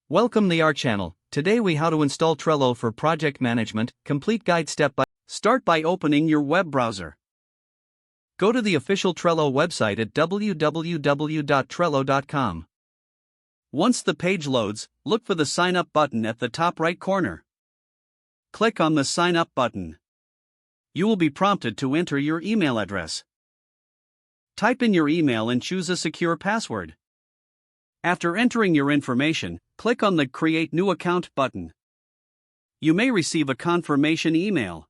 Welcome to our channel. Today we how to install Trello for project management, complete guide step by start by opening your web browser. Go to the official Trello website at www.trello.com. Once the page loads, look for the sign up button at the top right corner. Click on the sign up button. You will be prompted to enter your email address. Type in your email and choose a secure password. After entering your information, click on the Create New Account button. You may receive a confirmation email.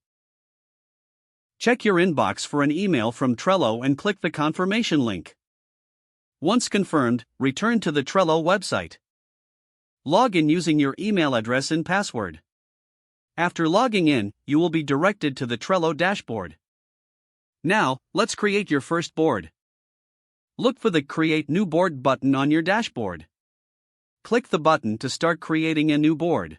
Check your inbox for an email from Trello and click the confirmation link. Once confirmed, return to the Trello website. Log in using your email address and password. After logging in, you will be directed to the Trello dashboard. Now, let's create your first board. Look for the Create New Board button on your dashboard. Click the button to start creating a new board.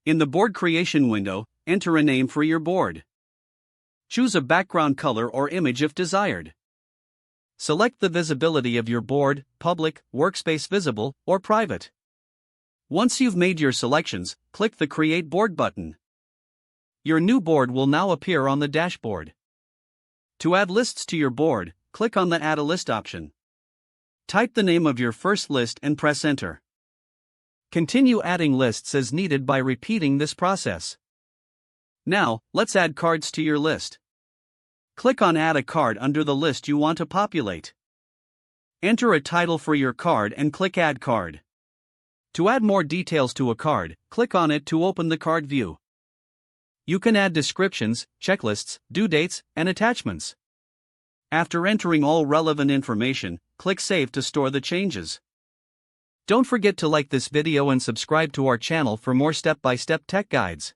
In the board creation window, enter a name for your board. Choose a background color or image if desired. Select the visibility of your board, public, workspace visible, or private. Once you've made your selections, click the Create Board button. Your new board will now appear on the dashboard. To add lists to your board, click on the Add a List option. Type the name of your first list and press Enter. Continue adding lists as needed by repeating this process. Now, let's add cards to your list. Click on Add a Card under the list you want to populate. Enter a title for your card and click Add Card. To add more details to a card, click on it to open the card view. You can add descriptions, checklists, due dates, and attachments. After entering all relevant information, click Save to store the changes. Don't forget to like this video and subscribe to our channel for more step-by-step tech guides.